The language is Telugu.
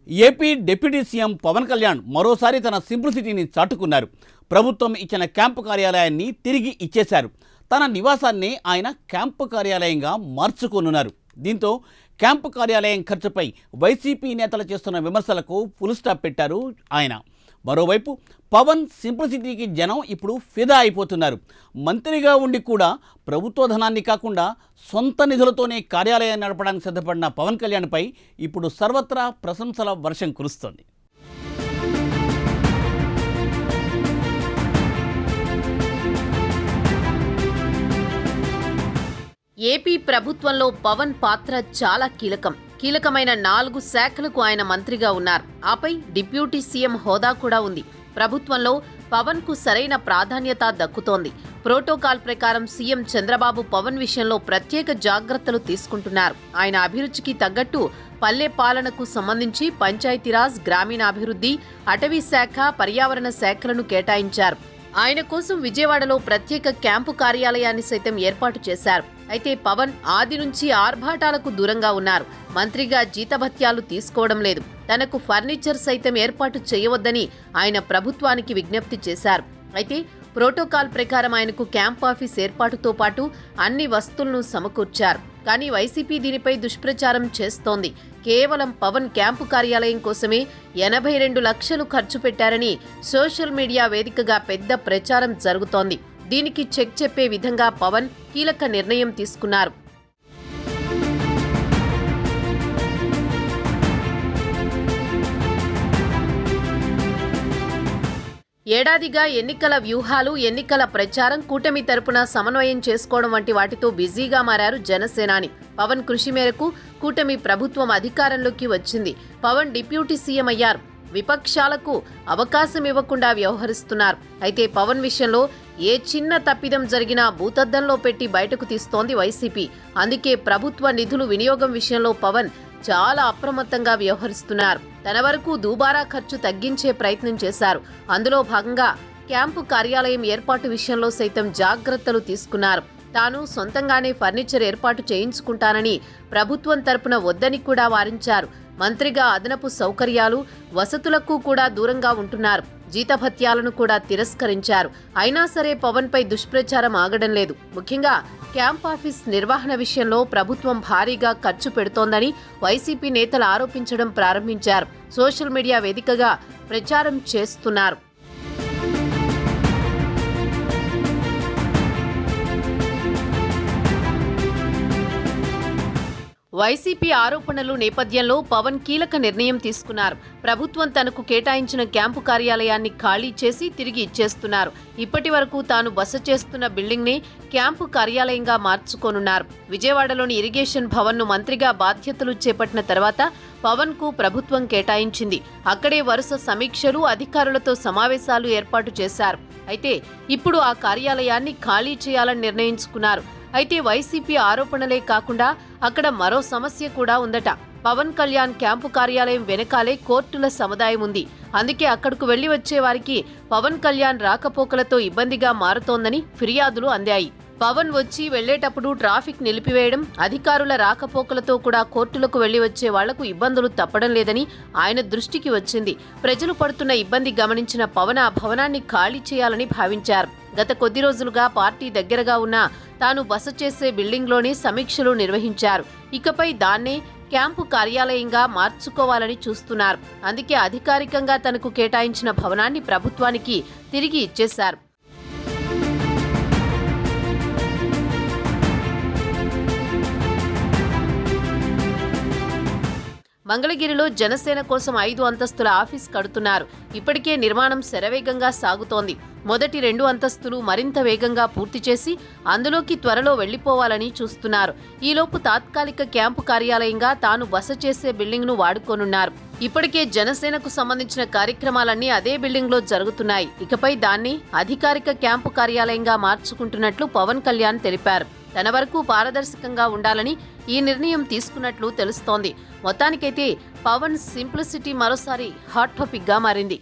AP deputy CM Pawan Kalyan మరోసారి తన సింప్లిసిటీని చాటుకున్నారు. ప్రభుత్వం ఇచ్చిన క్యాంపు కార్యాలయాన్ని తిరిగి ఇచ్చేశారు. తన నివాసాన్ని ఆయన క్యాంపు కార్యాలయంగా మార్చుకోనున్నారు. దీంతో క్యాంపు కార్యాలయం ఖర్చుపై వైసీపీ నేతలు చేస్తున్న విమర్శలకు ఫుల్ స్టాప్ పెట్టారు ఆయన. మరోవైపు పవన్ సింప్లిసిటీకి జనం ఇప్పుడు ఫిదా అయిపోతున్నారు. మంత్రిగా ఉండి కూడా ప్రభుత్వ ధనాన్ని కాకుండా సొంత నిధులతోనే కార్యాలయాన్ని నడపడానికి సిద్ధపడిన పవన్ కళ్యాణ్పై ఇప్పుడు సర్వత్రా ప్రశంసల వర్షం కురుస్తోంది. ఏపీ ప్రభుత్వంలో పవన్ పాత్ర చాలా కీలకమైన 4 శాఖలకు ఆయన మంత్రిగా ఉన్నారు. ఆపై డిప్యూటీ సీఎం హోదా కూడా ఉంది. ప్రభుత్వంలో పవన్ కు సరైన ప్రాధాన్యత దక్కుతోంది. ప్రోటోకాల్ ప్రకారం సీఎం చంద్రబాబు పవన్ విషయంలో ప్రత్యేక జాగ్రత్తలు తీసుకుంటున్నారు. ఆయన అభిరుచికి తగ్గట్టు పల్లె పాలనకు సంబంధించి పంచాయతీరాజ్, గ్రామీణాభివృద్ధి, అటవీ శాఖ, పర్యావరణ శాఖలను కేటాయించారు. ఆయన కోసం విజయవాడలో ప్రత్యేక క్యాంపు కార్యాలయాన్ని సైతం ఏర్పాటు చేశారు. అయితే పవన్ ఆది నుంచి ఆర్భాటాలకు దూరంగా ఉన్నారు. మంత్రిగా జీతభత్యాలు తీసుకోవడం లేదు. తనకు ఫర్నిచర్ సైతం ఏర్పాటు చేయవద్దని ఆయన ప్రభుత్వానికి విజ్ఞప్తి చేశారు. అయితే ప్రోటోకాల్ ప్రకారం ఆయనకు క్యాంప్ ఆఫీస్ ఏర్పాటుతో పాటు అన్ని వస్తువులను సమకూర్చారు. కానీ వైసీపీ దీనిపై దుష్ప్రచారం చేస్తోంది. కేవలం పవన్ క్యాంపు కార్యాలయం కోసమే 82 లక్షలు ఖర్చు పెట్టారని సోషల్ మీడియా వేదికగా పెద్ద ప్రచారం జరుగుతోంది. దీనికి చెక్ చెప్పే విధంగా పవన్ కీలక నిర్ణయం తీసుకున్నారు. ఏడాదిగా ఎన్నికల వ్యూహాలు, ఎన్నికల ప్రచారం, కూటమి తరపున సమన్వయం చేసుకోవడం వంటి వాటితో బిజీగా మారారు జనసేనాని. పవన్ కృషి మేరకు కూటమి ప్రభుత్వం అధికారంలోకి వచ్చింది. పవన్ డిప్యూటీ సీఎం అయ్యారు. విపక్షాలకు అవకాశం ఇవ్వకుండా వ్యవహరిస్తున్నారు. అయితే పవన్ విషయంలో ఏ చిన్న తప్పిదం జరిగినా భూతద్దంలో పెట్టి బయటకు తీస్తోంది వైసీపీ. అందుకే ప్రభుత్వ నిధులు వినియోగం విషయంలో పవన్ చాలా అప్రమత్తంగా వ్యవహరిస్తున్నారు. తన వరకు దుబారా ఖర్చు తగ్గించే ప్రయత్నం చేశారు. అందులో భాగంగా క్యాంపు కార్యాలయం ఏర్పాటు విషయంలో సైతం జాగ్రత్తలు తీసుకున్నారు. తాను సొంతంగానే ఫర్నిచర్ ఏర్పాటు చేయించుకుంటానని ప్రభుత్వం తరపున వద్దని కూడా వారించారు. మంత్రిగా అదనపు సౌకర్యాలు, వసతులకు కూడా దూరంగా ఉంటున్నారు. జీతభత్యాలను కూడా తిరస్కరించారు. అయినా సరే పవన్ పై దుష్ప్రచారం ఆగడం లేదు. ముఖ్యంగా క్యాంప్ ఆఫీస్ నిర్వహణ విషయంలో ప్రభుత్వం భారీగా ఖర్చు పెడుతోందని వైసీపీ నేతలు ఆరోపించడం ప్రారంభించారు. సోషల్ మీడియా వేదికగా ప్రచారం చేస్తున్నారు. వైసీపీ ఆరోపణలు నేపథ్యంలో పవన్ కీలక నిర్ణయం తీసుకున్నారు. ప్రభుత్వం తనకు కేటాయించిన క్యాంపు కార్యాలయాన్ని ఖాళీ చేసి తిరిగి ఇచ్చేస్తున్నారు. ఇప్పటి వరకు తాను బస చేస్తున్న బిల్డింగ్ని క్యాంపు కార్యాలయంగా మార్చుకోనున్నారు. విజయవాడలోని ఇరిగేషన్ భవన్ను మంత్రిగా బాధ్యతలు చేపట్టిన తర్వాత పవన్ కు ప్రభుత్వం కేటాయించింది. అక్కడే వరుస సమీక్షలు, అధికారులతో సమావేశాలు ఏర్పాటు చేశారు. అయితే ఇప్పుడు ఆ కార్యాలయాన్ని ఖాళీ చేయాలని నిర్ణయించుకున్నారు. అయితే వైసీపీ ఆరోపణలే కాకుండా అక్కడ మరో సమస్య కూడా ఉందట. పవన్ కళ్యాణ్ క్యాంపు కార్యాలయం వెనకాలే కోర్టుల సముదాయం ఉంది. అందుకే అక్కడకు వెళ్లి వచ్చే వారికి పవన్ కళ్యాణ్ రాకపోకలతో ఇబ్బందిగా మారుతోందని ఫిర్యాదులు అందాయి. పవన్ వచ్చి వెళ్లేటప్పుడు ట్రాఫిక్ నిలిపివేయడం, అధికారుల రాకపోకలతో కూడా కోర్టులకు వెళ్లి వచ్చే వాళ్లకు ఇబ్బందులు తప్పడం లేదని ఆయన దృష్టికి వచ్చింది. ప్రజలు పడుతున్న ఇబ్బంది గమనించిన పవన్ ఆ భవనాన్ని ఖాళీ చేయాలని భావించారు. గత కొద్ది రోజులుగా పార్టీ దగ్గరగా ఉన్న తాను బస చేసే బిల్డింగ్లోనే సమీక్షలు నిర్వహించారు. ఇకపై దాన్నే క్యాంపు కార్యాలయంగా మార్చుకోవాలని చూస్తున్నారు. అందుకే అధికారికంగా తనకు కేటాయించిన భవనాన్ని ప్రభుత్వానికి తిరిగి ఇచ్చేశారు. మంగళగిరిలో జనసేన కోసం 5 అంతస్తుల ఆఫీస్ కడుతున్నారు. ఇప్పటికే నిర్మాణం శరవేగంగా సాగుతోంది. మొదటి 2 అంతస్తులు మరింత వేగంగా పూర్తి చేసి అందులోకి త్వరలో వెళ్లిపోవాలని చూస్తున్నారు. ఈలోపు తాత్కాలిక క్యాంపు కార్యాలయంగా తాను బస చేసే బిల్డింగ్ను వాడుకోనున్నారు. ఇప్పటికే జనసేనకు సంబంధించిన కార్యక్రమాలన్నీ అదే బిల్డింగ్లో జరుగుతున్నాయి. ఇకపై దాన్ని అధికారిక క్యాంపు కార్యాలయంగా మార్చుకుంటున్నట్లు పవన్ కళ్యాణ్ తెలిపారు. తన వరకు పారదర్శకంగా ఉండాలని ఈ నిర్ణయం తీసుకున్నట్లు తెలుస్తోంది. మొత్తానికైతే పవన్ సింప్లిసిటీ మరోసారి హాట్ టాపిక్గా మారింది.